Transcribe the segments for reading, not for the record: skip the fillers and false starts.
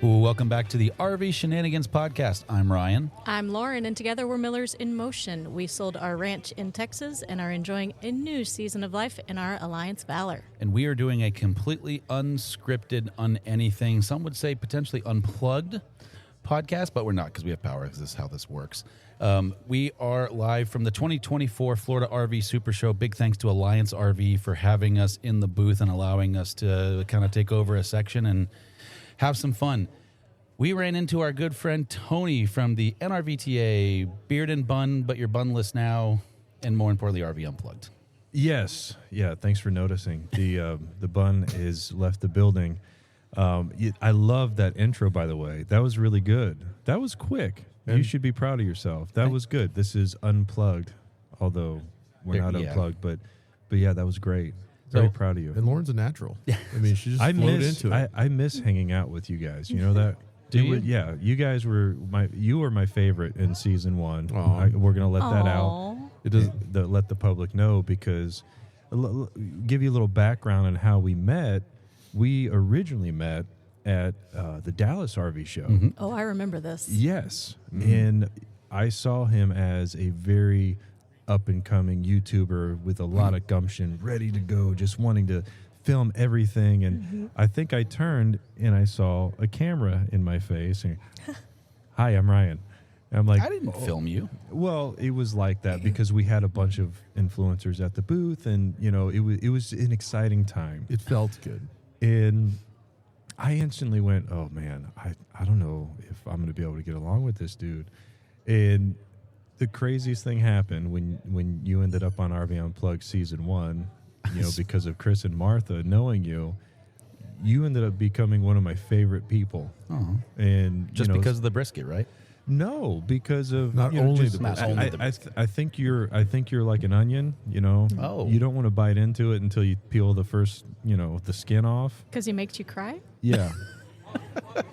Welcome back to the RV Shenanigans Podcast. I'm Ryan. I'm Lauren, and together we're Millers in Motion. We sold our ranch in Texas and are enjoying a new season of life in our Alliance Valor. And we are doing a completely unscripted, anything, some would say potentially unplugged podcast, but we're not because we have power. This is how this works. We are live from the 2024 Florida RV Super Show. Big thanks to Alliance RV for having us in the booth and allowing us to kind of take over a section and have some fun. We ran into our good friend Tony from the NRVTA, Beard and Bun, but you're bunless now, and more importantly, RV Unplugged. Yes. Yeah, thanks for noticing. The bun is left the building. I love that intro, by the way. That was really good. That was quick. You should be proud of yourself. That was good. This is Unplugged, although we're not unplugged, but yeah, that was great. Very proud of you. And Lauren's a natural. I mean, she just flowed into it. I miss hanging out with you guys. You know that? Do you? Yeah, you guys were my favorite in season one. We're gonna let that out. It doesn't let the public know because give you a little background on how we met. We originally met at the Dallas RV show. Mm-hmm. Oh, I remember this. Yes, and I saw him as a very up-and-coming YouTuber with a lot of gumption, ready to go, just wanting to film everything. And I think I turned and I saw a camera in my face. And, hi, I'm Ryan. And I'm like, I didn't film you. Well, it was like that because we had a bunch of influencers at the booth, and you know, it was an exciting time. It felt good. And I instantly went, oh man, I don't know if I'm going to be able to get along with this dude. And the craziest thing happened when you ended up on RV Unplugged season 1, you know, because of Chris and Martha knowing you ended up becoming one of my favorite people. Oh. And just because of the brisket, right? No, because of not only the brisket. I think you're like an onion, you know. Oh. You don't want to bite into it until you peel the first, you know, the skin off. Because he makes you cry? Yeah.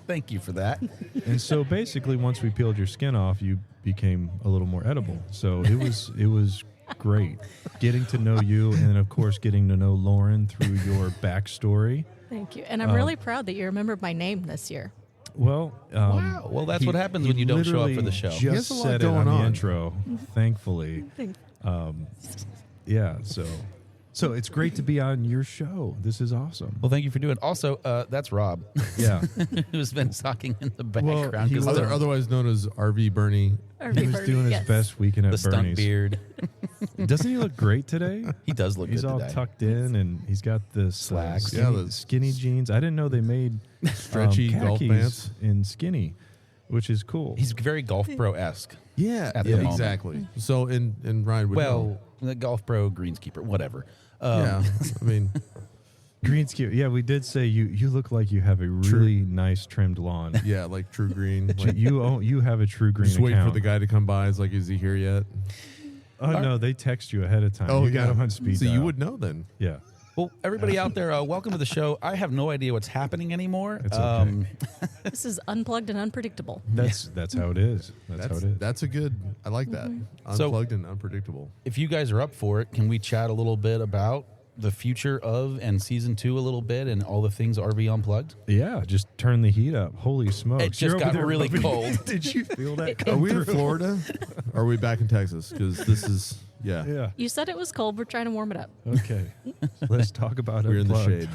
Thank you for that. And so basically once we peeled your skin off, you became a little more edible. So it was great getting to know you, and then of course getting to know Lauren through your backstory. Thank you. And I'm really proud that you remembered my name this year. Well, wow. Well, that's what happens when you don't show up for the show. Just said it on the intro, thankfully. Yeah, so it's great to be on your show. This is awesome. Well, thank you for doing it. Also, that's Rob. Yeah. Who's been talking in the background. He was otherwise known as RV Bernie. He was doing his best weekend at the Bernie's. stunt beard. Doesn't he look great today? He does look good today. He's all tucked in, and he's got the slacks. Skinny jeans. I didn't know they made stretchy golf pants in skinny, which is cool. He's very Golf Pro-esque. Yeah, exactly. So, and Ryan would know. The Golf Pro greenskeeper, whatever. Yeah, I mean, greenskeeper. Yeah, we did say you look like you have a really nice trimmed lawn. Yeah, like True Green. Like, you have a True Green. Just wait for the guy to come by. It's like, is he here yet? Oh no, they text you ahead of time. Oh, you got him on speed so dial. you would know then. Yeah. Well, everybody out there, welcome to the show. I have no idea what's happening anymore. It's okay. This is unplugged and unpredictable. That's how it is. That's how it is. That's a good. I like that. Unplugged and unpredictable. If you guys are up for it, can we chat a little bit about the future of and season 2 a little bit and all the things RV Unplugged? Yeah, just turn the heat up. Holy smokes. It just got really cold. Did you feel that? Are we in Florida? Or are we back in Texas? Because this is, Yeah. You said it was cold. We're trying to warm it up. Okay. Let's talk about it. We're in the shade.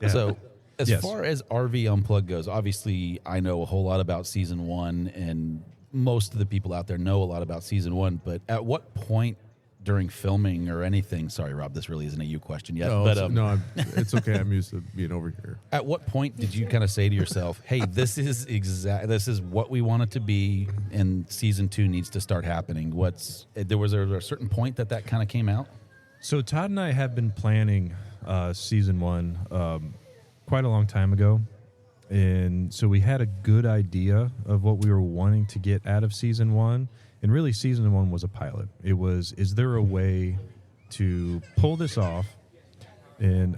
Yeah. So as far as RV Unplugged goes, obviously I know a whole lot about season 1, and most of the people out there know a lot about season 1, but at what point during filming or anything, sorry, Rob, this really isn't a you question yet. No, it's okay. I'm used to being over here. At what point did you kind of say to yourself, hey, this is what we want it to be, and season 2 needs to start happening? Was there a certain point that kind of came out? So Todd and I have been planning season 1 quite a long time ago. And so we had a good idea of what we were wanting to get out of season 1. And really, season 1 was a pilot. It was, is there a way to pull this off? And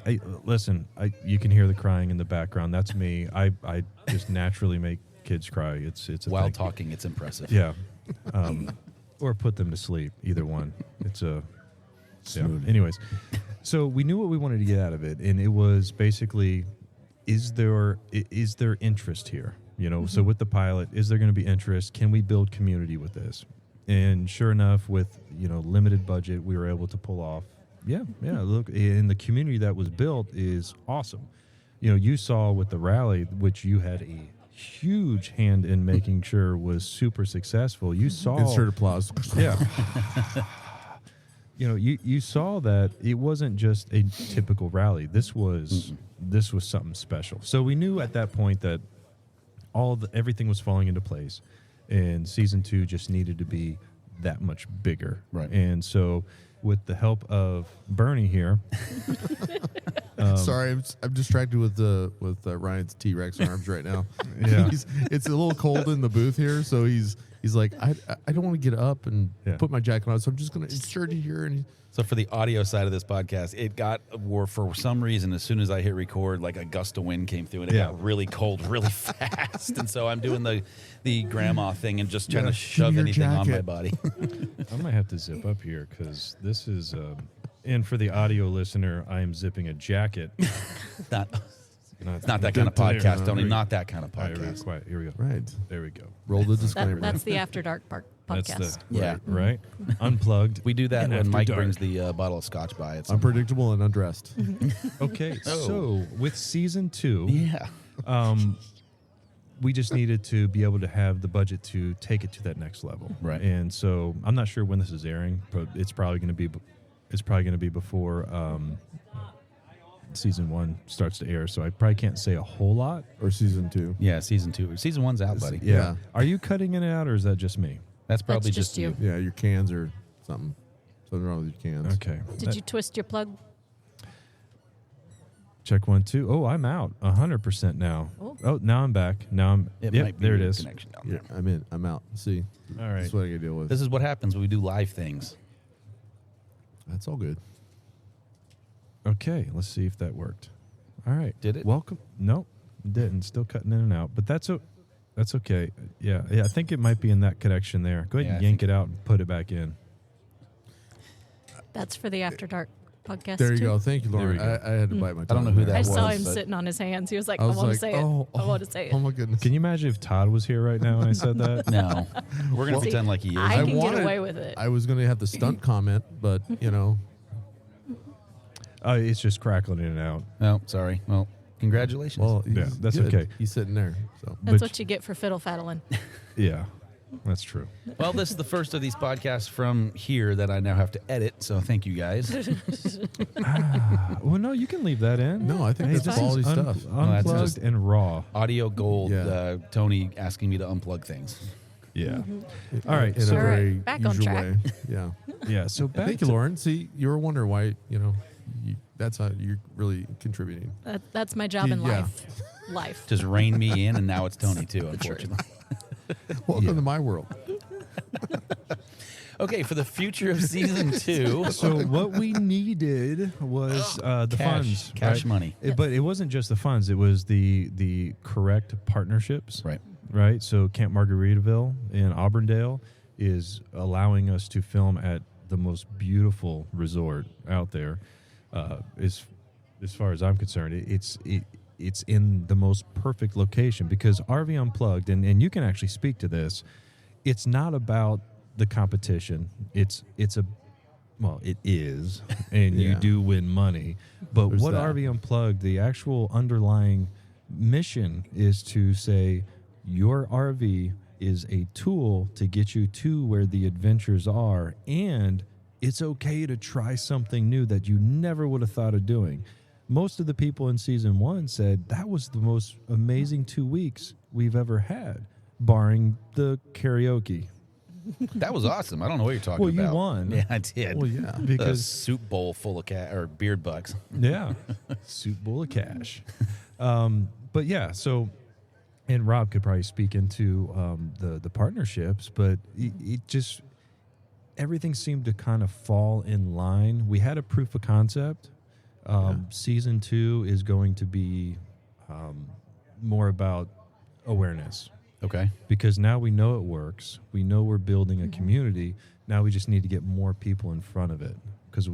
you can hear the crying in the background. That's me. I just naturally make kids cry. It's a while thing. talking. It's impressive. Yeah, or put them to sleep. Either one. It's a. Yeah. Anyways, so we knew what we wanted to get out of it, and it was basically is there interest here? You know, so with the pilot, is there going to be interest? Can we build community with this? And sure enough, with, you know, limited budget, we were able to pull off. Yeah. Look, and the community that was built is awesome. You know, you saw with the rally, which you had a huge hand in making sure was super successful. You saw Insert applause. Yeah. You know, you saw that it wasn't just a typical rally. This was something special. So we knew at that point that everything was falling into place, and season 2 just needed to be that much bigger. Right. And so, with the help of Bernie here, Sorry, I'm distracted with Ryan's T-Rex arms right now. Yeah. It's a little cold in the booth here, so he's like, I don't want to get up and put my jacket on, so I'm just going to insert it here. And So for the audio side of this podcast, it got for some reason, as soon as I hit record, like a gust of wind came through and it got really cold really fast. And so I'm doing the grandma thing and just trying to shove anything on my body. I might have to zip up here because this is, and for the audio listener, I am zipping a jacket. It's not that kind of podcast, Tony. Not that kind of All right, real podcast. quiet. Here we go. right, There we go. roll the disclaimer. That's the After Dark That's podcast. the right. Unplugged. We do that and when After Mike Dark. brings the bottle of scotch by. It's Unpredictable and undressed. Okay, Oh. so with season 2, yeah. we just needed to be able to have the budget to take it to that next level. Right. And so I'm not sure when this is airing, but it's probably going to be before season 1 starts to air. So I probably can't say a whole lot. Or season 2. Yeah, season 2. Season 1's out, buddy. Yeah. Are you cutting it out, or is that just me? That's probably That's just you. Yeah, your cans are something wrong with your cans. Okay. Did you twist your plug? Check 1, 2. Oh, I'm out 100% now. Oh, now I'm back. Now I'm. It yep, might be there it your is. connection down Yeah, there. I'm in. I'm out. See, All right. that's what I got to deal with. This is what happens when we do live things. That's all good. Okay, let's see if that worked. All right. Did it? Welcome. Nope, it didn't. Still cutting in and out, but that's okay. Yeah. I think it might be in that connection there. Go ahead Yeah, and I yank think- it out and put it back in. That's for the After Dark podcast. There you too. go. Thank you, Lauren. There we go. I had to bite my tongue. I don't know who there. that I saw was, him but- sitting on his hands. He was like, I I was want to like, say it. I want to say it. Oh my goodness. Can you imagine if Todd was here right now and I said that? No. We're going to See, pretend like he is. I can wanted- get away with it. I was going to have the stunt comment, but you know, It's just crackling in and out. No, sorry. Well, congratulations. well, Yeah, he's that's good. okay. He's sitting there. So That's but- what you get for fiddle faddling. Yeah, that's true. Well, this is the first of these podcasts from here that I now have to edit, so thank you guys. Well, no, you can leave that in. No, I think Hey, that's this quality is stuff. that's Unplugged just- and raw. Audio gold, Yeah. Tony asking me to unplug things. Yeah. All right. in So a very Back on usual track. way. Yeah. yeah. So back Thank you, to- Lauren. See, you were wondering why, that's how you're really contributing. That's my job in Yeah. life. Just rein me in, and now it's Tony, too, unfortunately. Welcome Yeah. to my world. Okay, for the future of season 2, So what we needed was the funds, cash right? money. But it wasn't just the funds; it was the correct partnerships, Right. Right. So Camp Margaritaville in Auburndale is allowing us to film at the most beautiful resort out there. As far as I'm concerned, it's in the most perfect location because RV Unplugged, and you can actually speak to this. It's not about the competition. It is, and you Yeah. do win money. But There's what that. RV Unplugged, the actual underlying mission is to say your RV is a tool to get you to where the adventures are, and it's okay to try something new that you never would have thought of doing. Most of the people in season 1 said that was the most amazing 2 weeks we've ever had, barring the karaoke. That was awesome. I don't know what you're talking Well, you about. won. Yeah, I did. Well, yeah. A Because soup bowl full of beard bugs. yeah, soup bowl of cash. But yeah, so and Rob could probably speak into the partnerships, but it just everything seemed to kind of fall in line. We had a proof of concept. Season 2 is going to be more about awareness. Okay. Because now we know it works. We know we're building a community. Now we just need to get more people in front of it. because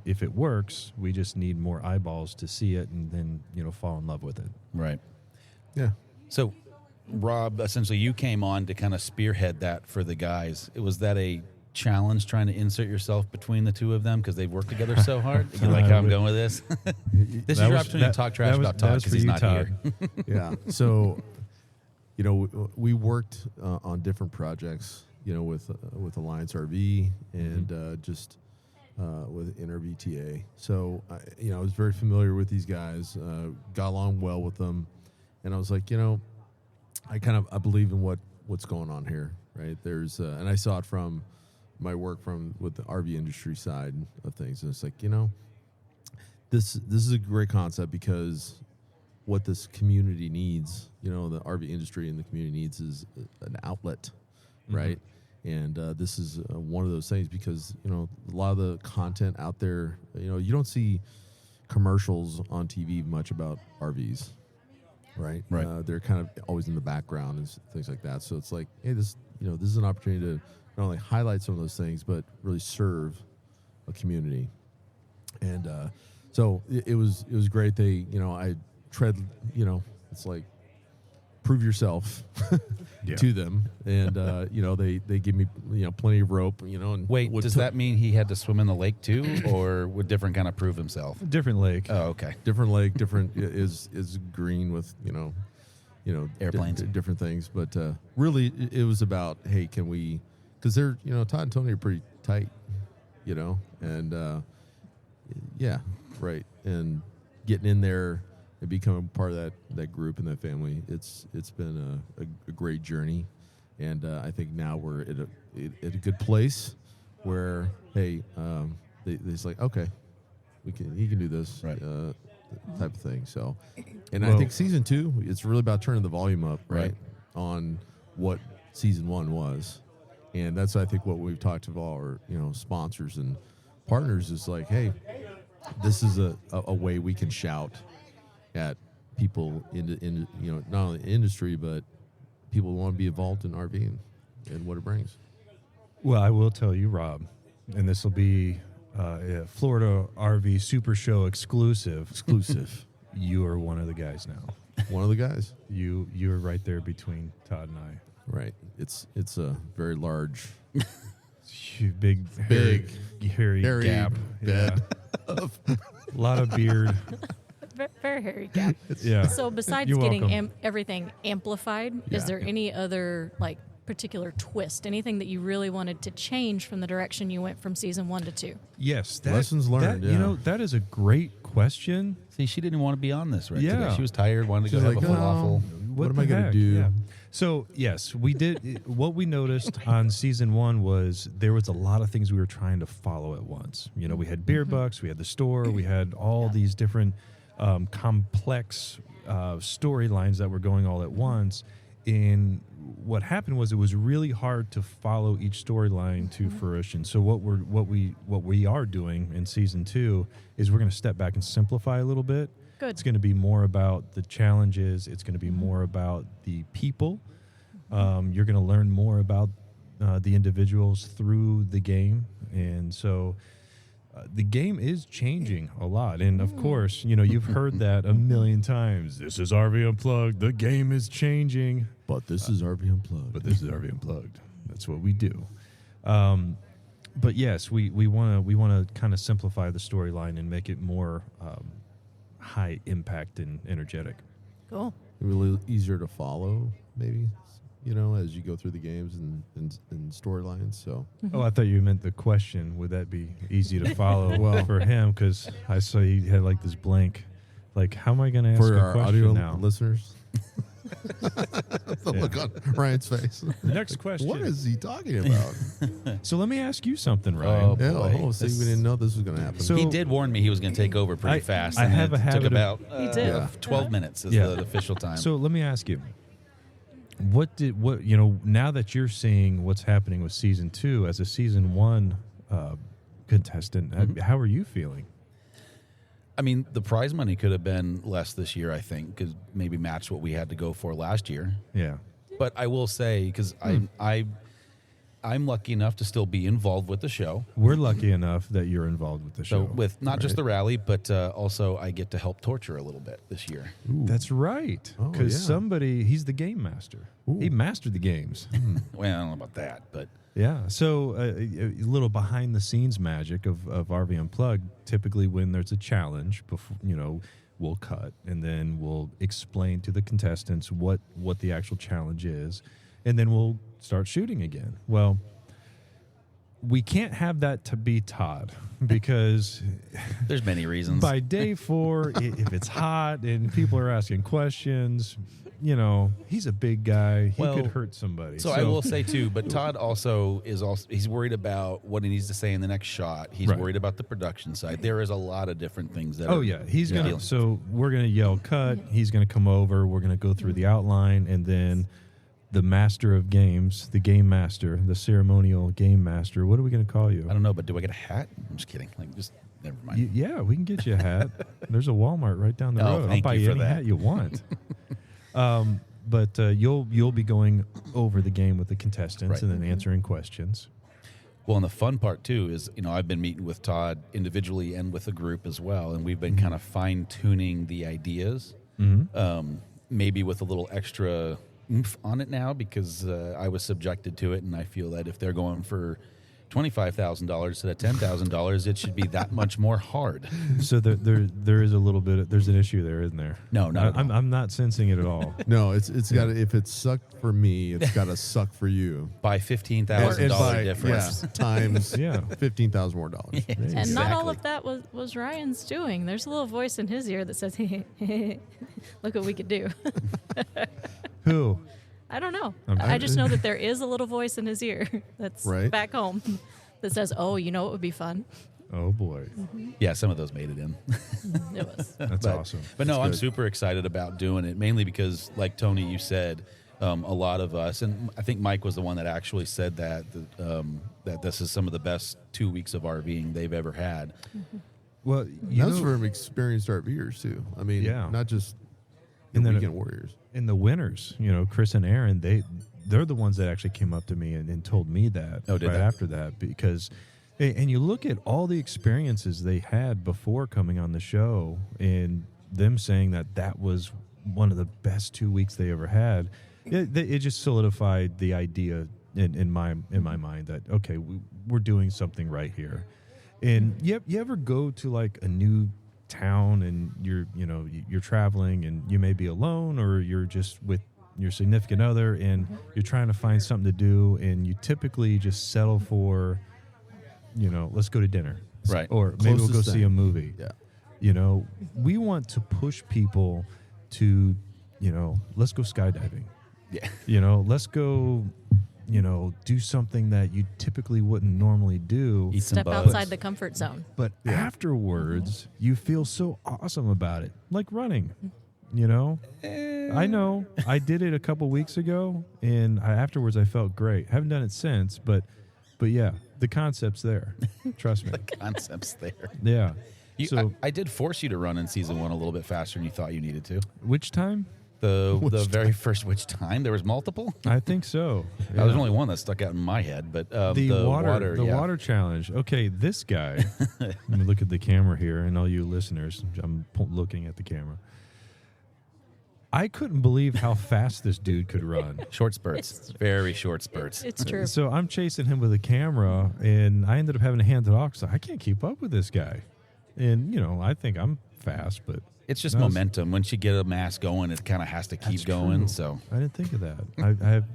if it works, we just need more eyeballs to see it and then fall in love with it. Right. Yeah. So, Rob, essentially, you came on to kind of spearhead that for the guys. Was that a challenge trying to insert yourself between the two of them because they've worked together so hard? You like how I'm going with this? This is your opportunity to talk trash about Todd because he's not here. Yeah. So, we worked on different projects, with Alliance RV and just with NRVTA. So, I was very familiar with these guys, got along well with them, and I was like, I believe in what's going on here, right? There's and I saw it from my work with the RV industry side of things, and it's like, this is a great concept because what this community needs, the RV industry and the community needs is an outlet, right? And this is one of those things because, a lot of the content out there, you don't see commercials on TV much about RVs, right? Right. They're kind of always in the background and things like that. So it's like, hey, this is an opportunity to not only highlight some of those things, but really serve a community. And so it was great. They, I tread, it's like, prove yourself to them, and they give me plenty of rope, and Wait, does that mean he had to swim in the lake too, or would different kind of prove himself? Different lake. Oh, okay. different lake, different is green with Airplanes. different things, but really it was about, hey, can we, because they're Todd and Tony are pretty tight, and yeah, right, and getting in there and becoming part of that group and that family, it's been a great journey, and I think now we're at a good place where, hey, it's like, okay, he can do this, right, type of thing. So, and I think season 2, it's really about turning the volume up, right, on what season 1 was, and that's I think what we've talked to all our sponsors and partners is like, hey, this is a way we can shout at people in not only industry, but people who want to be involved in RV and what it brings. Well, I will tell you, Rob, and this will be a Florida RV Super Show exclusive. You are one of the guys now. One of the guys. You're right there between Todd and I. Right. It's a very large, big, hairy gap. Bed. Yeah. A lot of beard. Very hairy gap. Yeah. So besides You're getting welcome. everything amplified, is there any other particular twist, anything that you really wanted to change from the direction you went from season 1 to 2? Yes. Lessons learned, yeah. That is a great question. See, she didn't want to be on this Yeah. today. She was tired, wanted to She's go like, have a falafel. What am I going to heck? do? Yeah. So, yes, we did. What we noticed on season 1 was there was a lot of things we were trying to follow at once. We had beer bucks, we had the store, we had all these different complex storylines that were going all at once. And what happened was it was really hard to follow each storyline to fruition. So what we are doing in season 2 is we're going to step back and simplify a little bit. Good. It's going to be more about the challenges. It's going to be more about the people. You're going to learn more about the individuals through the game. And so the game is changing a lot. And, of course, you've heard that a million times. This is RV Unplugged. The game is changing. But this is RV Unplugged. But this is RV Unplugged. That's what we do. But, yes, we want to kind of simplify the storyline and make it more high impact and energetic. Cool. Really easier to follow, maybe, as you go through the games and storylines. So, Oh, I thought you meant the question. Would that be easy to follow for him? Because I saw you had this blank. How am I going to ask for a our question audio now? listeners, the look on Ryan's face. Next question. What is he talking about? So let me ask you something, Ryan. See, we didn't know this was going to happen. So- He did warn me he was going to take over pretty fast. I and have it a habit took of- about He did. Yeah. 12 minutes is Yeah. the official time. So let me ask you, now that you're seeing what's happening with season 2 as a season 1 contestant, how are you feeling? I mean, the prize money could have been less this year, I think, because maybe matched what we had to go for last year. Yeah. But I will say, because I'm lucky enough to still be involved with the show. We're lucky enough that you're involved with the show. So with not just the rally, but also I get to help torture a little bit this year. Ooh. That's right. Oh, Because yeah. He's the game master. Ooh. He mastered the games. Well, I don't know about that, but Yeah. So a little behind the scenes magic of RV Unplugged. Typically, when there's a challenge, before we'll cut and then we'll explain to the contestants what the actual challenge is, and then we'll start shooting again. Well, we can't have that to be Todd because there's many reasons. by day 4, if it's hot and people are asking questions, he's a big guy. He could hurt somebody. So I will say too, but Todd also he's worried about what he needs to say in the next shot. He's worried about the production side. There is a lot of different things that. Oh yeah, he's gonna. So we're gonna yell cut. He's gonna come over. We're gonna go through the outline, and then the master of games, the game master, the ceremonial game master. What are we gonna call you? I don't know, but do I get a hat? I'm just kidding. Just never mind. Yeah, we can get you a hat. There's a Walmart right down the road. Thank I'll buy you you for any that. hat you want. But you'll be going over the game with the contestants and then answering questions. Well, and the fun part too is, I've been meeting with Todd individually and with a group as well, and we've been kind of fine tuning the ideas, maybe with a little extra oomph on it now because I was subjected to it, and I feel that if they're going for $25,000 instead of $10,000, it should be that much more hard. So there is a little bit. There's an issue there, isn't there? No. I'm not sensing it at all. No, it's got to, if it sucked for me, it's got to suck for you. By $15,000 difference. Yeah, times Yeah. $15,000 more dollars. And not all of that was Ryan's doing. There's a little voice in his ear that says, look what we could do. Who? I don't know. I'm- I just know that there is a little voice in his ear that's Right. back home that says, oh, it would be fun. Oh boy, Yeah, some of those made it in. It was. that's awesome. But no, That's I'm good. super excited about doing it, mainly because, like Tony, you said, a lot of us, and I think Mike was the one that actually said that this is some of the best 2 weeks of RVing they've ever had. Well, That's from experienced RVers too. I mean, Yeah. not just And then weekend warriors. in the winners, Chris and Aaron, they're the ones that actually came up to me and told me that Oh, did right they? after that, because and you look at all the experiences they had before coming on the show and them saying that was one of the best 2 weeks they ever had. It just solidified the idea in my mind that okay, we're doing something right here. And you ever go to like a new town and you're traveling and you may be alone or you're just with your significant other and you're trying to find something to do and you typically just settle for let's go to dinner, Right. or maybe we'll go Closest see thing. a movie. Yeah. We want to push people to let's go skydiving, Yeah. let's go do something that you typically wouldn't normally do. Eat some Step bugs. outside the comfort zone. But afterwards, you feel so awesome about it, like running. I know. I did it a couple weeks ago, and afterwards I felt great. Haven't done it since, but yeah, the concept's there. Trust me. Concepts there. Yeah. So I did force you to run in season 1 a little bit faster than you thought you needed to. Which time? The very first which time? There was multiple? I think so. There was only one that stuck out in my head, but The water yeah. water challenge. Okay, this guy. Let me look at the camera here, and all you listeners, I'm looking at the camera. I couldn't believe how fast this dude could run. Short spurts. Very short spurts. It's true. So I'm chasing him with a camera, and I ended up having to hand it off. So I can't keep up with this guy. And, I think I'm fast, but It's just No, it's- momentum. Once you get a mass going, it kind of has to keep That's going. true. So I didn't think of that. I have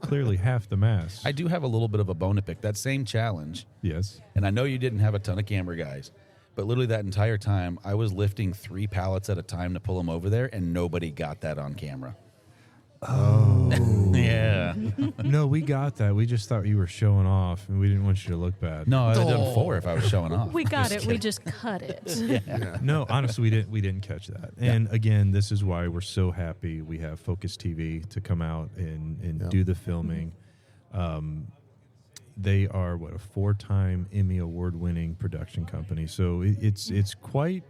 clearly half the mass. I do have a little bit of a bone to pick. That same challenge, Yes. and I know you didn't have a ton of camera guys, but literally that entire time, I was lifting 3 pallets at a time to pull them over there, and nobody got that on camera. Oh. Yeah. No, we got that. We just thought you were showing off, and we didn't want you to look bad. No, I'd have done 4 if I was showing off. We got Just it. We kidding. just cut it. Yeah. No, honestly, we didn't catch that. And again, this is why we're so happy we have Focus TV to come out and Yep. do the filming. They are a 4-time Emmy award-winning production company. So it's quite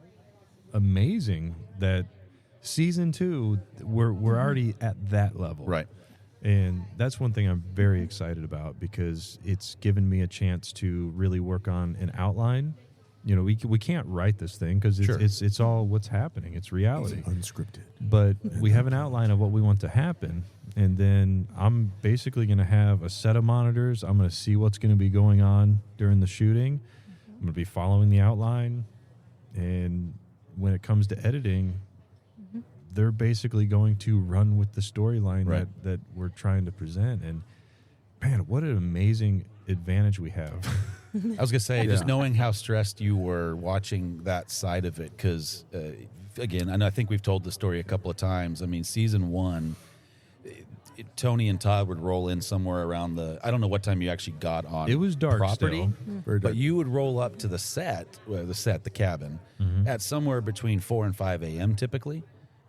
amazing that season 2 we're already at that level. Right. And that's one thing I'm very excited about because it's given me a chance to really work on an outline. You know, we can't write this thing because it's all what's happening. It's reality. It's unscripted. But we have an outline of what we want to happen. And then I'm basically going to have a set of monitors. I'm going to see what's going to be going on during the shooting. I'm going to be following the outline. And when it comes to editing, they're basically going to run with the storyline that we're trying to present. And, man, what an amazing advantage we have. I was going to say, just knowing how stressed you were watching that side of it, because, again, and I think we've told the story a couple of times. I mean, season 1, Tony and Todd would roll in somewhere around I don't know what time you actually got on It was dark property, still. but you would roll up to the cabin, at somewhere between 4 and 5 a.m. typically.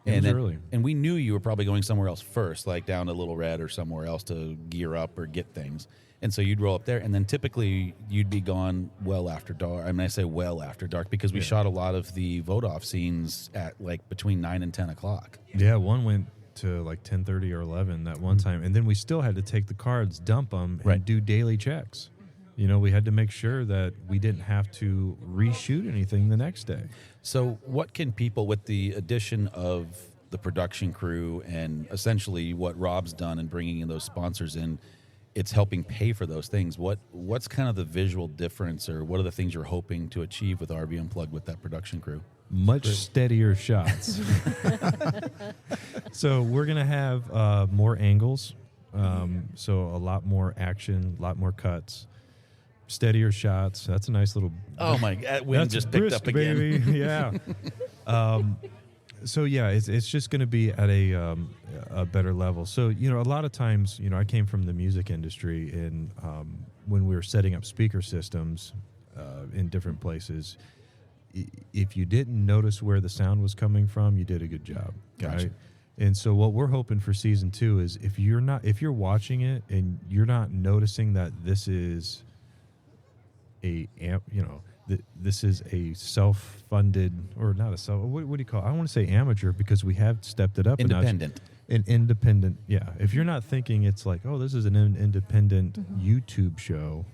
It was early. And we knew you were probably going somewhere else first, like down to Little Red or somewhere else to gear up or get things. And so you'd roll up there, and then typically you'd be gone well after dark. I mean, I say well after dark because we shot a lot of the vote-off scenes at like between 9 and 10 o'clock. Yeah, one went to like 10:30 or 11 that one time. And then we still had to take the cards, dump them, and do daily checks. You know, we had to make sure that we didn't have to reshoot anything the next day. So what can people, with the addition of the production crew and essentially what Rob's done and bringing in those sponsors in, it's helping pay for those things. What's kind of the visual difference, or what are the things you're hoping to achieve with RV Unplugged with that production crew? Much steadier shots. So we're going to have more angles. So a lot more action, a lot more cuts. Steadier shots. That's a nice little. Oh my God! Wind just picked brisk, up again. Baby. Yeah. So yeah, it's just going to be at a better level. So you know, a lot of times, you know, I came from the music industry, and when we were setting up speaker systems in different places, if you didn't notice where the sound was coming from, you did a good job. Gotcha. Right? And so what we're hoping for season 2 is if you're watching it and you're not noticing that this is this is a self-funded, or not a what do you call it? I don't want to say amateur because we have stepped it up. Independent. An independent, yeah. If you're not thinking it's like, oh, this is an independent YouTube show,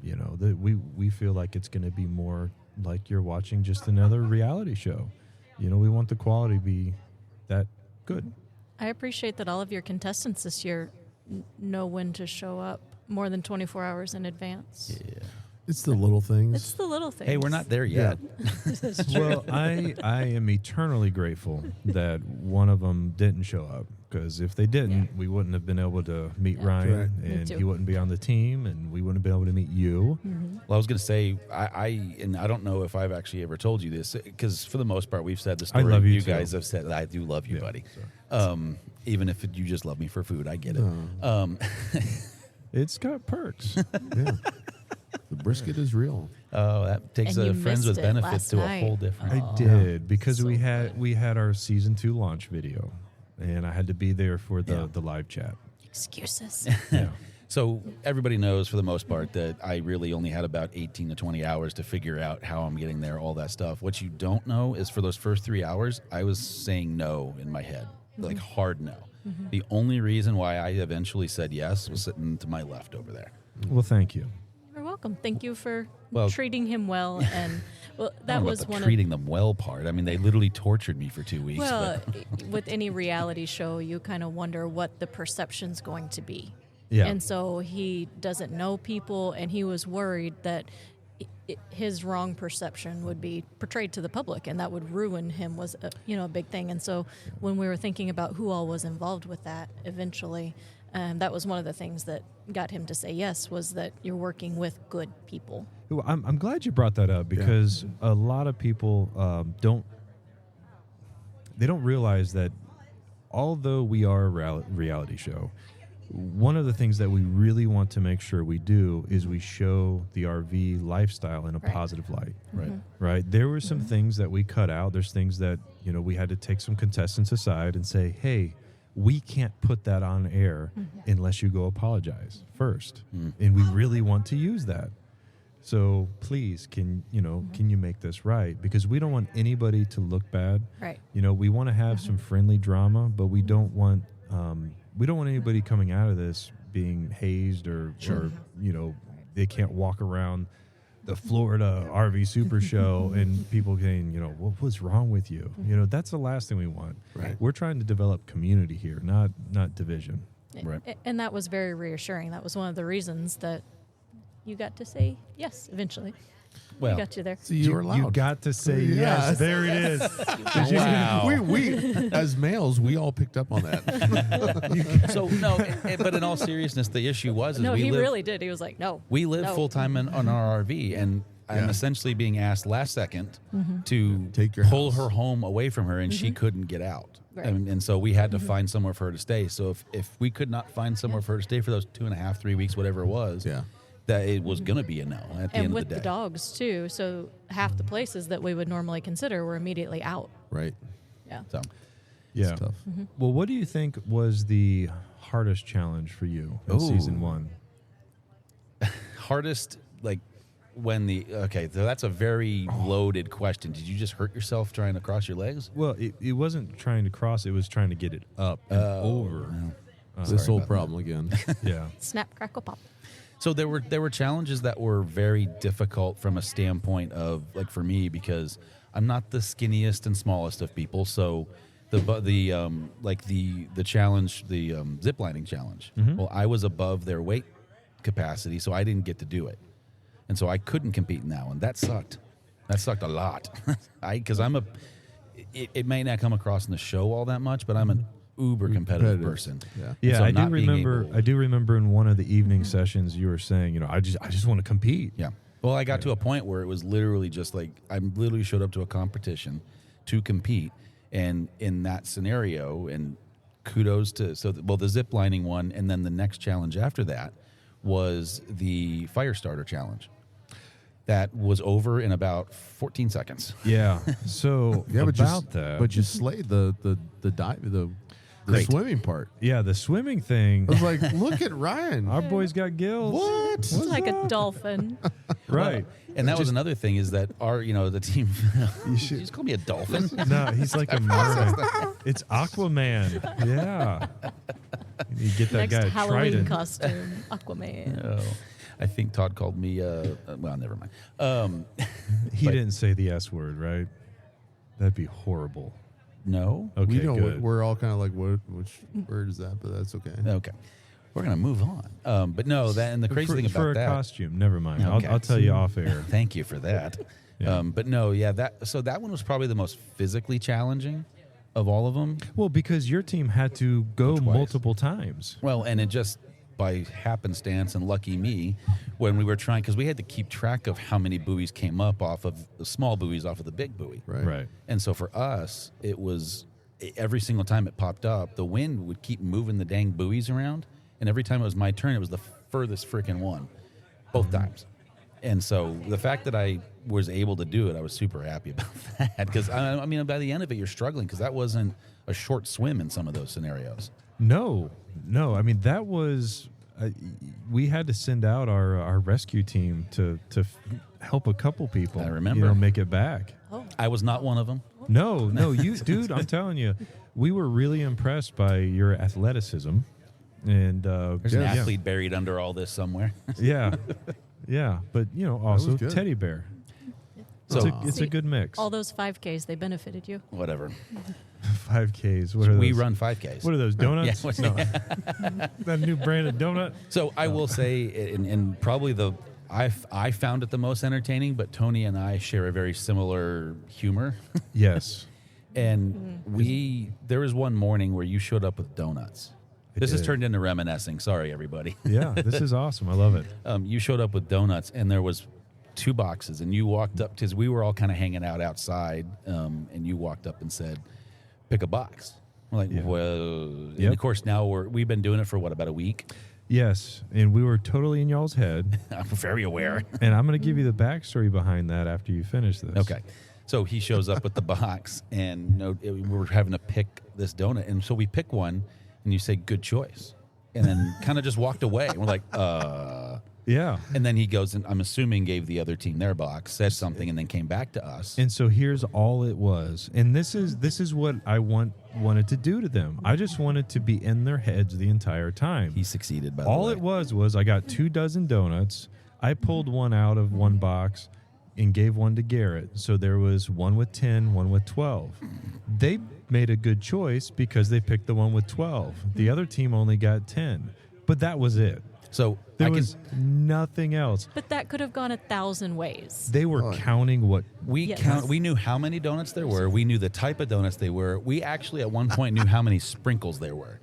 you know, that we feel like it's going to be more like you're watching just another reality show. You know, we want the quality to be that good. I appreciate that all of your contestants this year know when to show up more than 24 hours in advance. Yeah. It's the little things. It's the little things. Hey, we're not there yet. Well, I am eternally grateful that one of them didn't show up, because if they didn't, we wouldn't have been able to meet Ryan, Right. and he wouldn't be on the team, and we wouldn't have been able to meet you. Well, I was going to say, and I don't know if I've actually ever told you this, because for the most part, we've said the story. I love you too. Guys have said, I do love you, Yeah, buddy. sorry. Even if you just love me for food, I get it. It's got perks. Yeah. The brisket is real. Oh, that takes And you Friends missed with it Benefits last to night. a whole different. I did, because So we had our season 2 launch video, and I had to be there for the live chat. Excuses. Yeah. So everybody knows, for the most part, that I really only had about 18 to 20 hours to figure out how I'm getting there, all that stuff. What you don't know is for those first 3 hours, I was saying no in my head, like hard no. The only reason why I eventually said yes was sitting to my left over there. Well, thank you. You're welcome. Thank you for Well- treating him well. And well, I that don't know was about the one treating them well part. I mean, they literally tortured me for 2 weeks. Well, but with any reality show, you kind of wonder what the perception's going to be. Yeah. And so he doesn't know people, and he was worried that his wrong perception would be portrayed to the public, and that would ruin him, was a big thing. And so when we were thinking about who all was involved with that, eventually, that was one of the things that got him to say yes, was that you're working with good people. Well, I'm glad you brought that up, because a lot of people don't realize that although we are a reality show, one of the things that we really want to make sure we do is we show the RV lifestyle in a positive light. Right. There were some things that we cut out. There's things that, we had to take some contestants aside and say, hey, we can't put that on air unless you go apologize first. And we really want to use that. So please, can you make this right? Because we don't want anybody to look bad. Right. We want to have some friendly drama, but we don't want we don't want anybody coming out of this being hazed or they can't walk around the Florida RV Super Show and people getting, what's wrong with you? That's the last thing we want. Right. We're trying to develop community here, not division. Right. And that was very reassuring. That was one of the reasons that you got to say yes eventually. Well, we got you there. So you were allowed. You got to say Yeah. yes. There it is. Wow. we as males, we all picked up on that. So no, but in all seriousness, the issue was No, we he live, really did. He was like, no. we live no. full time on our RV, and I'm Yeah. essentially being asked last second to Take your pull house. her home away from her, and she couldn't get out. Right. And so we had to find somewhere for her to stay. So if we could not find somewhere for her to stay for those 2.5, 3 weeks, whatever it was, Yeah. that it was going to be a no at the And end with of the the day. dogs, too. So half the places that we would normally consider were immediately out. Right. Yeah. So Yeah. It's tough. Well, what do you think was the hardest challenge for you in Ooh. season 1? hardest, like when so that's a very loaded question. Did you just hurt yourself trying to cross your legs? Well, it wasn't trying to cross; it was trying to get it up and over. This Sorry old about problem again. Yeah. Snap, crackle, pop. So there were challenges that were very difficult from a standpoint of, like, for me, because I'm not the skinniest and smallest of people. So the challenge, the zip lining challenge. Well, I was above their weight capacity, so I didn't get to do it, and so I couldn't compete in that one. That sucked. That sucked a lot. Because it may not come across in the show all that much, but I'm an uber competitive person. Yeah. Yeah, So I do not being remember. able- I do remember in one of the evening sessions you were saying, I just want to compete. Yeah. Well, I got to a point where it was literally just like I literally showed up to a competition to compete, and in that scenario, and kudos to the zip lining one, and then the next challenge after that was the fire starter challenge. That was over in about 14 seconds. Yeah. So Yeah, about that, but you slayed the dive, the Great. swimming part. yeah, the swimming thing. I was like, look at Ryan. Our boy's got gills. What? It's like a dolphin. Right. And that was another thing is that the team. You just call me a dolphin. No, he's like a mermaid. It's Aquaman. Yeah. You get that Next guy a Halloween trident. costume, Aquaman. Oh, I think Todd called me. Well, never mind. He But- didn't say the S word, right? That'd be horrible. No. Okay, we know good. we're all kind of like, which word is that? But that's okay. Okay. We're gonna move on. But no, that and the crazy thing for about a that. costume, never mind. Okay. I'll tell you off air. Thank you for that. Yeah. But no, yeah, that one was probably the most physically challenging of all of them. Well, because your team had to go Twice. multiple times. Well, and it just by happenstance and lucky me, when we were trying, because we had to keep track of how many buoys came up off of the small buoys off of the big buoy. Right. And so for us, it was every single time it popped up, the wind would keep moving the dang buoys around. And every time it was my turn, it was the furthest freaking one, both times. And so the fact that I was able to do it, I was super happy about that. Because, I mean, by the end of it, you're struggling because that wasn't a short swim in some of those scenarios. No. I mean, that was. We had to send out our rescue team to help a couple people. I remember. make it back. Oh, I was not one of them. No, you, dude. I'm telling you, we were really impressed by your athleticism, and There's an athlete buried under all this somewhere. Yeah, but also good. teddy bear. So It's a good mix. all those 5Ks, they benefited you. whatever. 5Ks. What are We those? run 5Ks. What are those donuts? Yeah, No. That new brand of donut. So I will say, and probably I found it the most entertaining, but Tony and I share a very similar humor. Yes. And there was one morning where you showed up with donuts. This has did. turned into reminiscing. Sorry, everybody. Yeah, this is awesome. I love it. You showed up with donuts, and there was 2 boxes, and you walked up because we were all kind of hanging out outside, and you walked up and said, "Pick a box." We're like, Yeah. "Whoa!" And Yep. of course, now we've been doing it for about a week. Yes, and we were totally in y'all's head. I'm very aware. And I'm going to give you the backstory behind that after you finish this. Okay. So he shows up with the box, and we were having to pick this donut. And so we pick one, and you say, "Good choice." And then kind of just walked away. And we're like, Yeah. And then he goes and I'm assuming gave the other team their box, said something, and then came back to us. And so here's all it was. And this is what I wanted to do to them. I just wanted to be in their heads the entire time. He succeeded, by the way. All it was I got 2 dozen donuts. I pulled one out of one box and gave one to Garrett. So there was one with 10, one with 12. They made a good choice because they picked the one with 12. The other team only got 10. But that was it. So There was nothing else. But that could have gone 1,000 ways. They were counting what Yes. We knew how many donuts there were. We knew the type of donuts they were. We actually at one point knew how many sprinkles there were.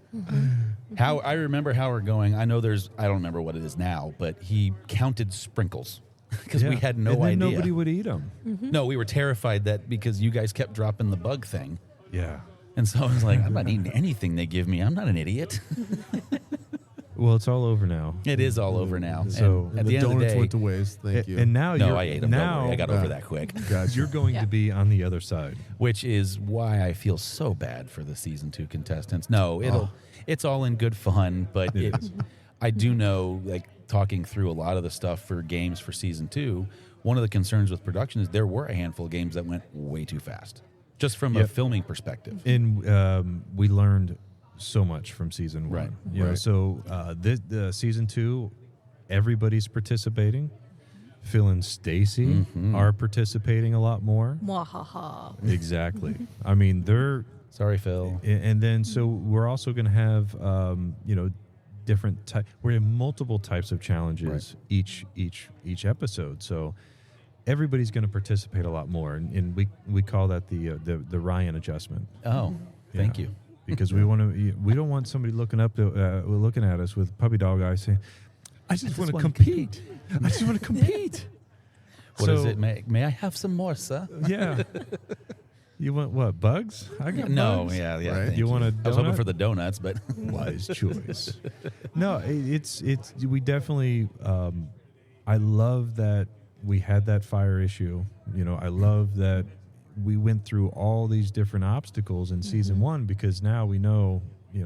How I remember Howard going, I don't remember what it is now, but he counted sprinkles because we had no and then idea. Nobody would eat them. No, we were terrified that because you guys kept dropping the bug thing. Yeah. And so I was like, I'm not eating anything they give me. I'm not an idiot. Well, it's all over now. It is all over now. So and at the the end of the donuts day, went to waste. Thank you. And now no, I ate them. Now I got over that quick. Gotcha. you're going Yeah. to be on the other side. Which is why I feel so bad for the season 2 contestants. No, it's all in good fun, but I do know, like talking through a lot of the stuff for games for season 2, one of the concerns with production is there were a handful of games that went way too fast, just from a filming perspective. And we learned so much from season 1. Right. You know, Right. so the season 2, everybody's participating. Phil and Stacy are participating a lot more. Mwahaha. Exactly. I mean, they're Sorry, Phil. and then so we're also going to have different type. We have multiple types of challenges each episode. So everybody's going to participate a lot more, and we call that the Ryan adjustment. Oh, thank you. Because we don't want somebody looking at us with puppy dog eyes saying, "I just want to compete. I just want to compete." What is it? May I have some more, sir? Yeah. You want what? Bugs? I got No, bugs. yeah. Right. Thank You want a I was hoping donut? for the donuts, but Wise choice. No, it's we definitely. I love that we had that fire issue. You know, I love that we went through all these different obstacles in season 1 because now we know,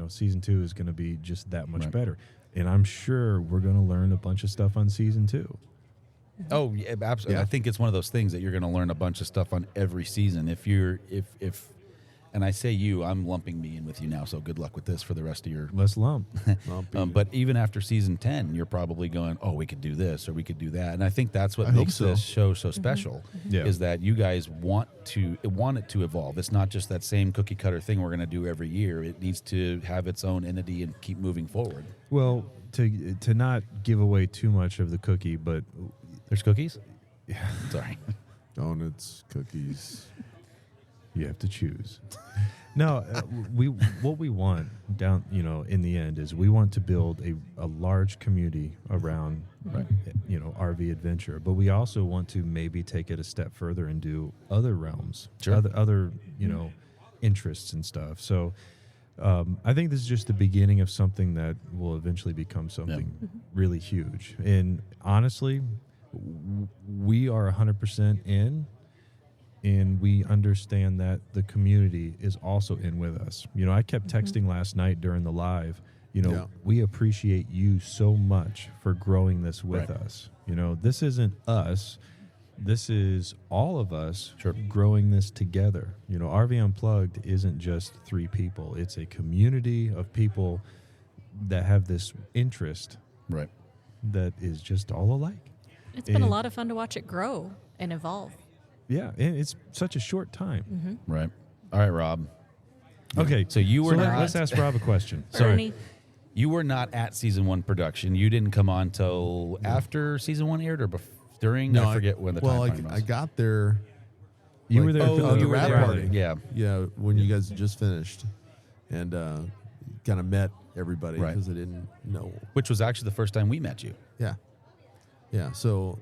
season 2 is going to be just that much better. And I'm sure we're going to learn a bunch of stuff on season 2. oh, yeah, absolutely. Yeah. I think it's one of those things that you're going to learn a bunch of stuff on every season. And I say I'm lumping me in with you now. So good luck with this for the rest of your. Let's lump. But even after season 10, you're probably going, oh, we could do this or we could do that. And I think that's what I hope makes so. this show so special Yeah. is that you guys want it to evolve. It's not just that same cookie cutter thing we're going to do every year. It needs to have its own entity and keep moving forward. Well, to not give away too much of the cookie, but There's cookies? Yeah. Sorry. Donuts, cookies. you have to choose. No, what we want down, in the end is we want to build a large community around, RV adventure, but we also want to maybe take it a step further and do other realms, Sure. other interests and stuff. So I think this is just the beginning of something that will eventually become something really huge. And honestly, we are 100% in. And we understand that the community is also in with us. I kept texting last night during the live, we appreciate you so much for growing this with us. This isn't us. This is all of us growing this together. RV Unplugged isn't just 3 people. It's a community of people that have this interest Right. that is just all alike. It's been a lot of fun to watch it grow and evolve. Yeah, and it's such a short time. Right. All right, Rob. Okay, So you were not. let's ask Rob a question. Ernie, You were not at season 1 production. You didn't come on till after season 1 aired or during? No, I forget when the timeline was. I got there. You like, were there. Oh, for the you were rap there. party. Yeah. Yeah, when you guys just finished, and kind of met everybody Right. because I didn't know. Which was actually the first time we met you. Yeah. So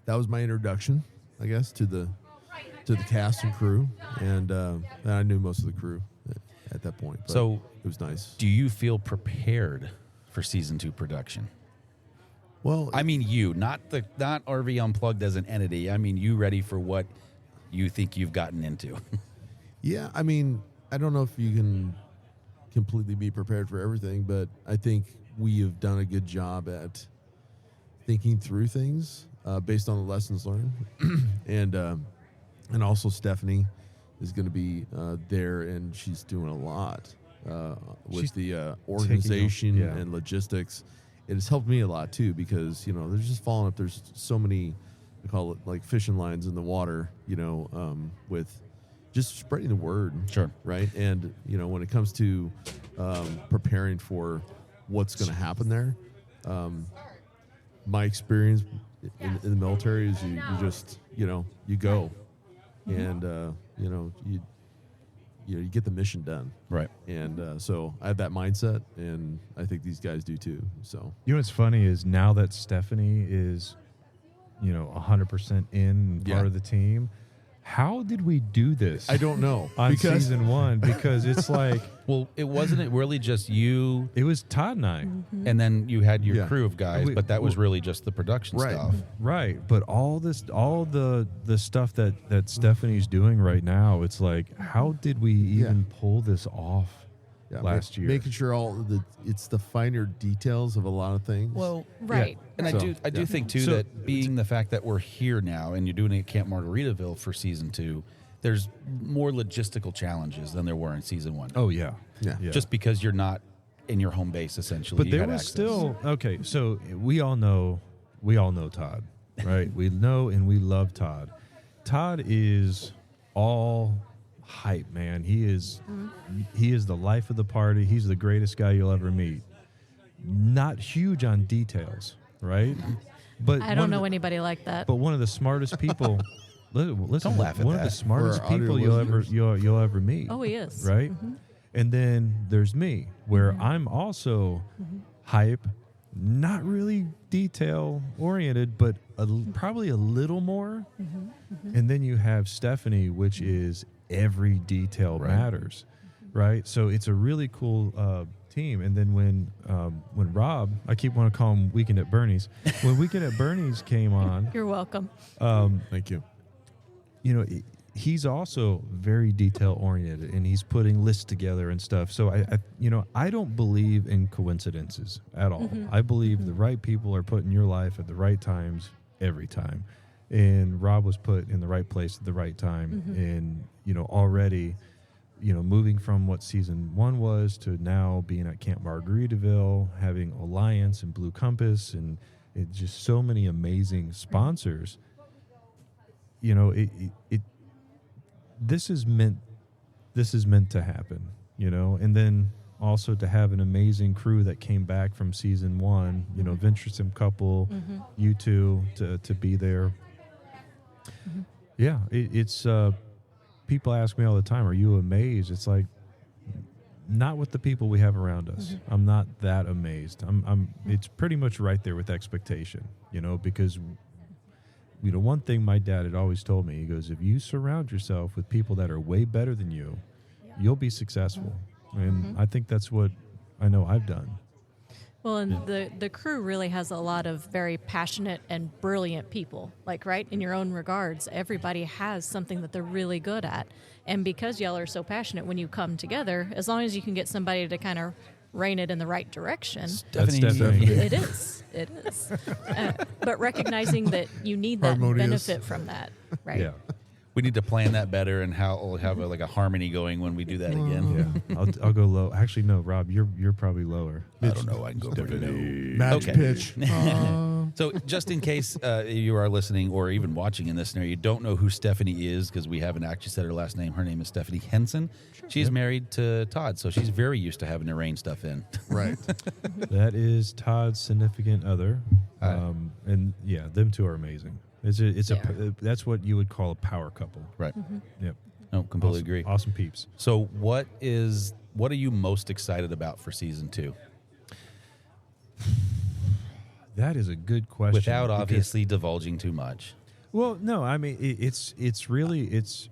that was my introduction, I guess, to the cast and crew, and I knew most of the crew at that point. But So it was nice. do you feel prepared for season 2 production? Well, I mean, not RV Unplugged as an entity. I mean, you ready for what you think you've gotten into? yeah. I mean, I don't know if you can completely be prepared for everything, but I think we have done a good job at thinking through things based on the lessons learned, and also Stephanie is going to be there, and she's doing a lot with the organization and logistics. It has helped me a lot too, because there's just following up. There's so many, I call it like fishing lines in the water, with just spreading the word. Sure. Right. And when it comes to preparing for what's going to happen there, my experience in the military is you just you go, and you get the mission done. Right. And so I have that mindset, and I think these guys do too. So what's funny is now that Stephanie is 100% in part of the team, how did we do this? I don't know. On season 1, because it's like, well, it wasn't really just you. It was Todd and I, and then you had your crew of guys, but that was really just the production stuff. Right. But all the stuff that Stephanie's doing right now, it's like, how did we even pull this off last year? Making sure it's the finer details of a lot of things. Well, right. And I do think too that being the fact that we're here now and you're doing it at Camp Margaritaville for season 2, there's more logistical challenges than there were in season 1. Oh yeah. Just because you're not in your home base essentially. But there was still so we all know Todd, right? We know and we love Todd. Todd is all hype, man. He is the life of the party. He's the greatest guy you'll ever meet. Not huge on details, right? But I don't know anybody like that. But one of the smartest people. Listen, don't laugh at one that. of the smartest people you'll ever meet. Oh, he is. Right? And then there's me, where I'm also hype, not really detail oriented, but probably a little more. And then you have Stephanie, which is every detail matters, right? So it's a really cool team. And then when Rob, I keep wanting to call him Weekend at Bernie's, when Weekend at Bernie's came on, You're welcome. Thank you. He's also very detail oriented, and he's putting lists together and stuff. So I don't believe in coincidences at all. I believe the right people are put in your life at the right times every time. And Rob was put in the right place at the right time. And, already, moving from what season 1 was to now being at Camp Margaritaville, having Alliance and Blue Compass, and it's just so many amazing sponsors. This is meant to happen, and then also to have an amazing crew that came back from season 1, Venturesome couple, you two to be there. Yeah, it's people ask me all the time, are you amazed? It's like, not with the people we have around us. I'm not that amazed. It's pretty much right there with expectation, because one thing my dad had always told me, he goes, if you surround yourself with people that are way better than you, you'll be successful. And I think that's what I know I've done. Well, and the crew really has a lot of very passionate and brilliant people. Like, right, in your own regards, everybody has something that they're really good at. And because y'all are so passionate, when you come together, as long as you can get somebody to kind of rein it in the right direction. That's definitely. It is. But recognizing that you need that benefit from that, right? Yeah. We need to plan that better, and how we'll have a harmony going when we do that again. Yeah, I'll go low. Actually, no, Rob, you're probably lower. I don't know. I can go pretty low. Match pitch. So just in case you are listening or even watching in this scenario, you don't know who Stephanie is, because we haven't actually said her last name. Her name is Stephanie Henson. Sure. She's married to Todd, so she's very used to having to rein stuff in. Right. That is Todd's significant other. And yeah, them two are amazing. That's what you would call a power couple. Right. Yep. No, completely agree. Awesome peeps. So what are you most excited about for season 2? That is a good question. Without obviously divulging too much. Well, no, I mean, it's really, it's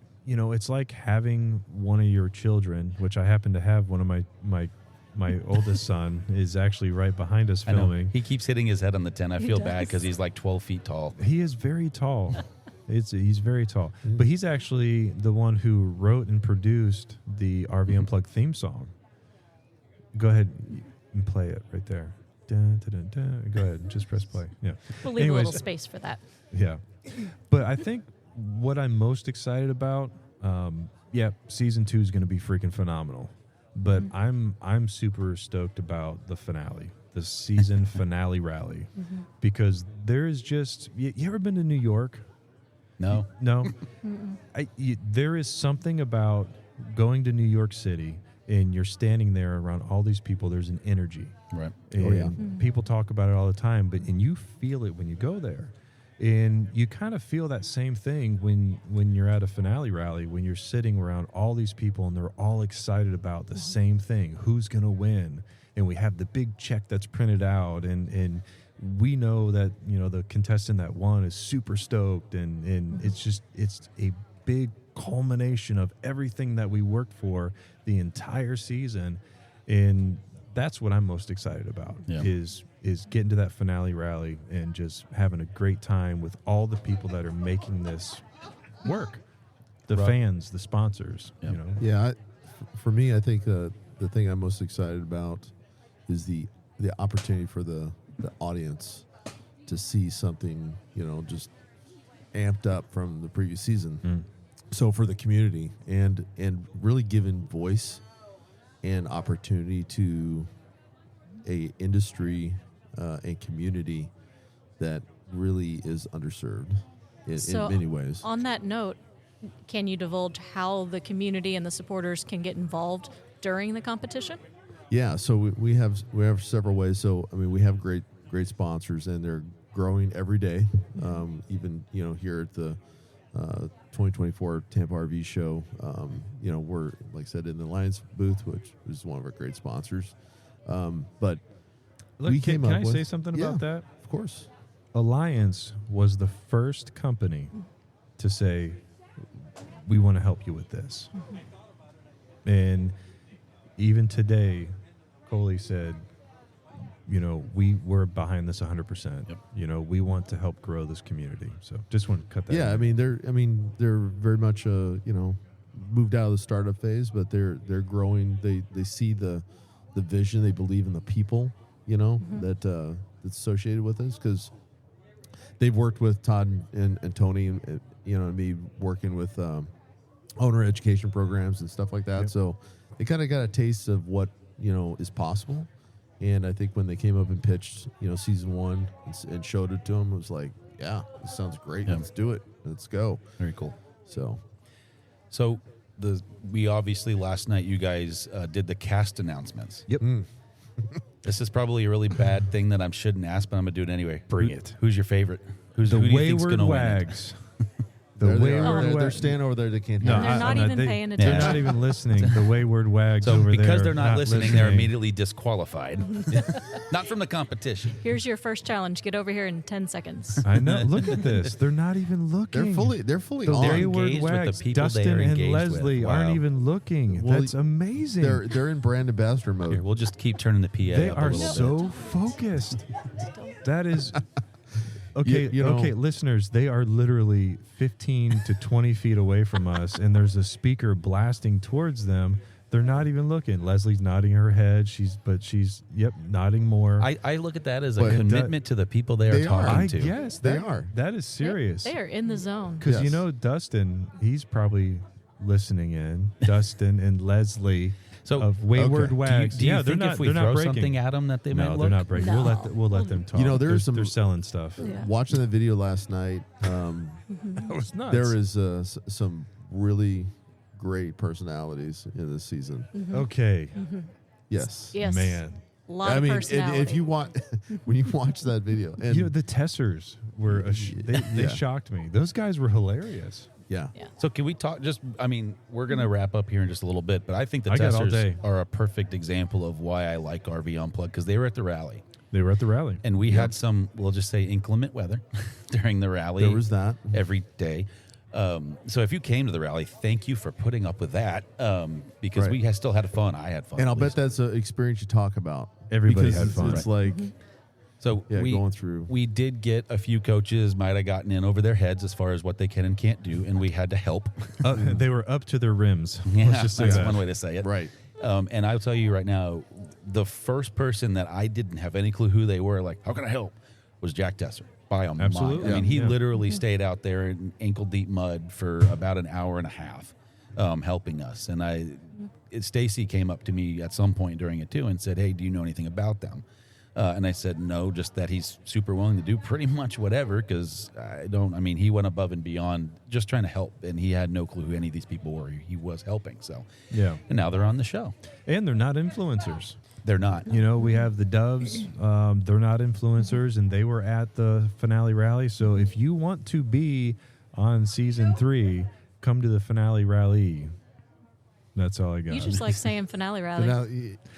like having one of your children, which I happen to have. One of my oldest son is actually right behind us filming. He keeps hitting his head on the tent. I feel bad does. because he's like 12 feet tall. He is very tall. He's very tall. But he's actually the one who wrote and produced the RV Unplugged theme song. Go ahead and play it right there. Dun, dun, dun, dun. Go ahead, just press play. Yeah. We'll leave a little space for that. Yeah. But I think what I'm most excited about, season 2 is going to be freaking phenomenal. But I'm super stoked about the finale, the season finale rally, because there is just you ever been to New York? No. There is something about going to New York City and you're standing there around all these people. There's an energy, Right. and people talk about it all the time. And you feel it when you go there. And you kind of feel that same thing when you're at a finale rally, when you're sitting around all these people and they're all excited about the same thing, who's going to win. And we have the big check that's printed out, and we know that, the contestant that won is super stoked, and it's a big culmination of everything that we worked for the entire season. And that's what I'm most excited about, is getting to that finale rally and just having a great time with all the people that are making this work. The fans, the sponsors, Yeah, for me, I think the thing I'm most excited about is the opportunity for the audience to see something, just amped up from the previous season. So for the community and really giving voice and opportunity to a industry and community that really is underserved in many ways. On that note, can you divulge how the community and the supporters can get involved during the competition? Yeah, so we have several ways. So we have great sponsors, and they're growing every day. Even here at the 2024 Tampa RV Show, we're, like I said, in the Alliance booth, which is one of our great sponsors. But Look, we can I say something about that? Of course. Alliance was the first company to say, we want to help you with this. And even today, Coley said, we're behind this 100%. Yep. We want to help grow this community. So just want to cut that. Yeah, in. they're very much moved out of the startup phase, but they're growing. They see the vision. They believe in the people, that's associated with this, because they've worked with Todd and Tony and me working with owner education programs and stuff like that. Yep. So they kind of got a taste of what is possible. And I think when they came up and pitched, season 1 and showed it to them, it was like, yeah, this sounds great. Yeah. Let's do it. Let's go. Very cool. So we obviously last night you guys did the cast announcements. Yep. This is probably a really bad thing that I shouldn't ask, but I'm gonna do it anyway. Bring it. Who's your favorite? Who The do you think's Wayward gonna Wags. there they are. Wayward They're standing over there. They can't No, hear They're us. not even paying They're attention. not even listening. The Wayward Wags So over there. because they're not listening, they're immediately disqualified. Not from the competition. Here's your first challenge. Get over here in 10 seconds. I know. Look at this. They're not even looking. They're fully The on. Wayward engaged with the Wags, people they Dustin are and engaged with. Leslie Wow. aren't even looking. Well, That's amazing. They're in brand ambassador mode. Here, we'll just keep turning the PA They up a are little so bit. focused. That is okay. You know- Okay, listeners, they are literally 15 to 20 feet away from us, and there's a speaker blasting towards them. They're not even looking. Leslie's nodding her head. She's nodding more. I look at that as a But commitment to the people they are they are. talking I to. guess They are. That is serious. They are in the zone. Because Yes. Dustin, he's probably listening in. Dustin and Leslie So, of Wayward okay. Wags. Do you they're think not, if we they're not throw breaking. something at them that they might No, look? they're not breaking. No. We'll let them talk. there's they're some- selling stuff. Yeah. Watching the video last night, That was nuts. there is some really great personalities in this season. Okay, Yes. Yes. man. A lot I of mean, personality. if you want, when you watch that video, and The Tessers were they Yeah. shocked me. Those guys were hilarious. yeah, Yeah. So can we talk? We're going to wrap up here in just a little bit, but I think the I got all Testers day. are a perfect example of why I like RV Unplugged, because they were at the rally. They were at the rally. And we had some, we'll just say, inclement weather during the rally. there was that. Every day. So if you came to the rally, thank you for putting up with that, because Right. we still had fun. I had fun. And I'll at bet least. that's an experience you talk about. Everybody Because had it's- fun. It's like, So yeah, going through. we did get a few coaches might have gotten in over their heads as far as what they can and can't do, and we had to help. They were up to their rims. Yeah, Let's just say that's that. one way to say it. Right. And I'll tell you right now, the first person that I didn't have any clue who they were, like, how can I help, was Jack Tesser. By a mile. Absolutely. I mean, he Yeah. literally stayed out there in ankle-deep mud for about an hour and a half helping us. And Stacy came up to me at some point during it, too, and said, hey, do you know anything about them? And I said, no, just that he's super willing to do pretty much whatever, because he went above and beyond just trying to help, and he had no clue who any of these people were. He was helping, so. Yeah. And now they're on the show. And they're not influencers. They're not. You know, we have the Doves. They're not influencers, and they were at the finale rally. So if you want to be on season 3, come to the finale rally. That's all I got. You just like saying finale rally.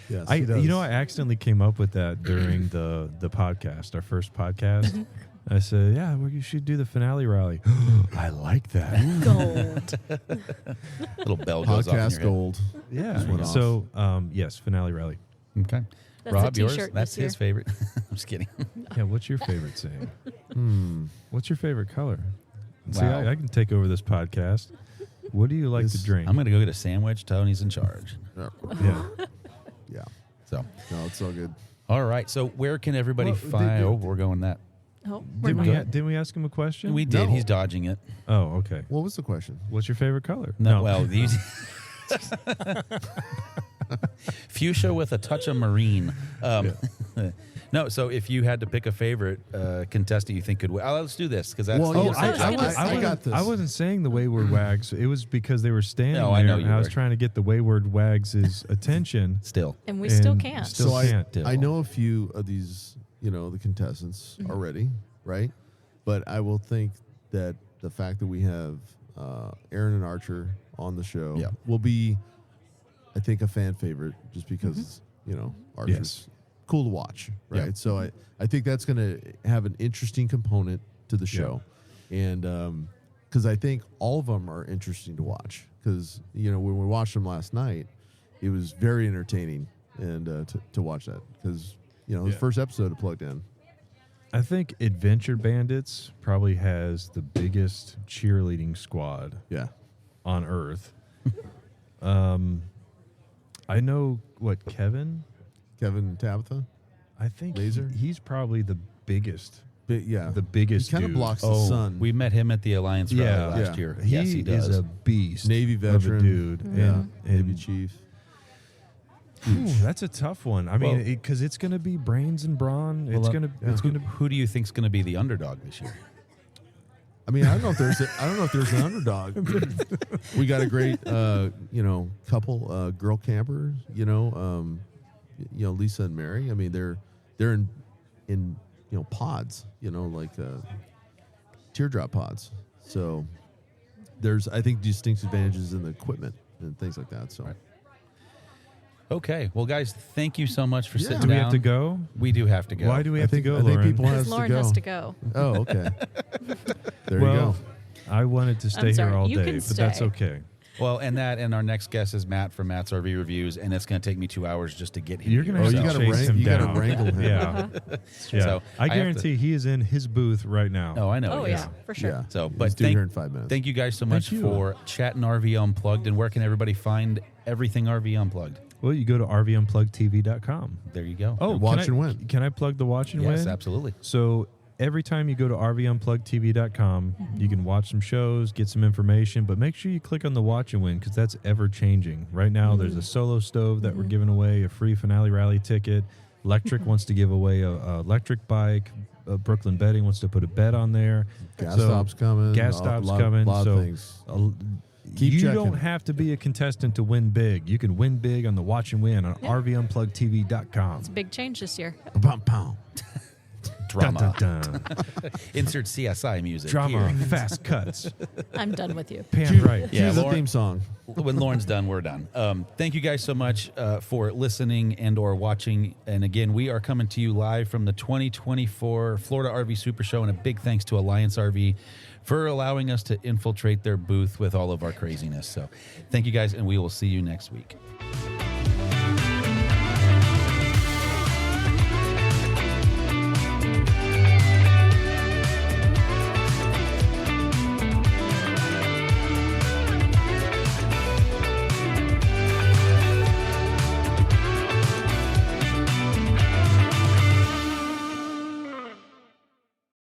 Yes, I he does. I accidentally came up with that during the podcast, our first podcast. I said, yeah, you should do the finale rally. I like that. Gold. Little bell goes off in your Podcast head. gold. Yeah. Just went off. So, yes, finale rally. Okay. That's Rob, a yours? t-shirt That's this his favorite. I'm just kidding. Yeah, what's your favorite saying? What's your favorite color? See, Wow. I can take over this podcast. What do you like to drink? I'm going to go get a sandwich. Tony's in charge. Yeah. Yeah. So, No, it's all good. all right. So, where can everybody Well, find? Oh, we're going that. Oh, we're Didn't we ask him a question? We did. No. He's dodging it. Oh, okay. What was the question? What's your favorite color? No, well, these fuchsia with a touch of marine. No, so if you had to pick a favorite contestant you think could win, let's do this because that's. Well, the yeah, essential- I got this. I wasn't saying the Wayward Wags. It was because they were standing No, there, I know and you I was were. trying to get the Wayward Wags' attention. Still. And we still and can't. Still So can't. I know a few of these, the contestants already, right? But I will think that the fact that we have Aaron and Archer on the show Yeah. will be, I think, a fan favorite just because, Archer's Yes. cool to watch, right? Yeah. So I think that's going to have an interesting component to the show. And because I think all of them are interesting to watch because, when we watched them last night, it was very entertaining and to watch that because, the first episode of Plugged In. I think Adventure Bandits probably has the biggest cheerleading squad Yeah. on Earth. I know Kevin. Kevin and Tabitha. I think Laser? he's probably the biggest. Yeah. The biggest He kind of dude. blocks the Oh, sun. we met him at the Alliance rally Yeah. last Yeah. year. He Yes, he does. is a beast. Navy of a veteran. dude. Yeah. And Navy chief. ooh, that's a tough one. I mean, Well- because it's going to be brains and brawn. Well, It's going to. Who do you think's going to be the underdog this year? I mean, I don't know if there's an underdog. We got a great, couple, girl campers. Lisa and Mary. I mean, they're in pods. Like teardrop pods. So there's, I think, distinct advantages in the equipment and things like that. So. Right. Okay. Well, guys, thank you so much for sitting Do we down. have to go? We do have to go. Why do we I have think, to go, I think Lauren? people want us Because Lauren to go. has to go. Oh, okay. There well, you go. I wanted to stay sorry, here all you day, can but that's stay. okay. Well, and our next guest is Matt from Matt's RV Reviews, and it's going to take me 2 hours just to get him. You're here. going to Oh, have you to gotta chase wrang- him you gotta down. wrangle him. Yeah. Yeah. So I I have guarantee he is in his booth right now. Oh, I know. Oh, he is. yeah, for sure. Yeah. So, He's but due here in 5 minutes. Thank you guys so much you. for chatting RV Unplugged, and where can everybody find everything RV Unplugged? Well, you go to RVUnpluggedTV.com. There you go. Oh, Watch can and I, win. Can I plug the Watch and yes, Win? absolutely. So every time you go to RVUnpluggedTV.com, you can watch some shows, get some information, but make sure you click on the Watch and Win because that's ever changing. Right now, there's a solo stove that we're giving away, a free finale rally ticket. Electric wants to give away a electric bike. Brooklyn Bedding wants to put a bed on there. Gas So, stop's coming. Gas a stop's lot, coming. lot so of things. Keep you checking. don't have to be a contestant to win big. You can win big on the Watch and Win on RVUnpluggedTV.com. It's a big change this year. Bum, bum. Drama. Dun, dun, dun. Insert CSI music. Drama, here. fast cuts, I'm done with you. pan right. Yeah, Choose the Lauren- theme song. When Lauren's done, we're done. Thank you guys so much for listening and or watching. And again, we are coming to you live from the 2024 Florida RV Super Show. And a big thanks to Alliance RV for allowing us to infiltrate their booth with all of our craziness. So thank you guys, and we will see you next week.